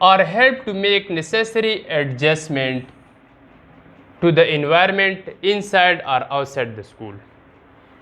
are helped to make necessary adjustment to the environment inside or outside the school۔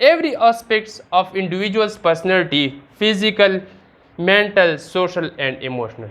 every aspects of individual's personality, physical, mental, social and emotional،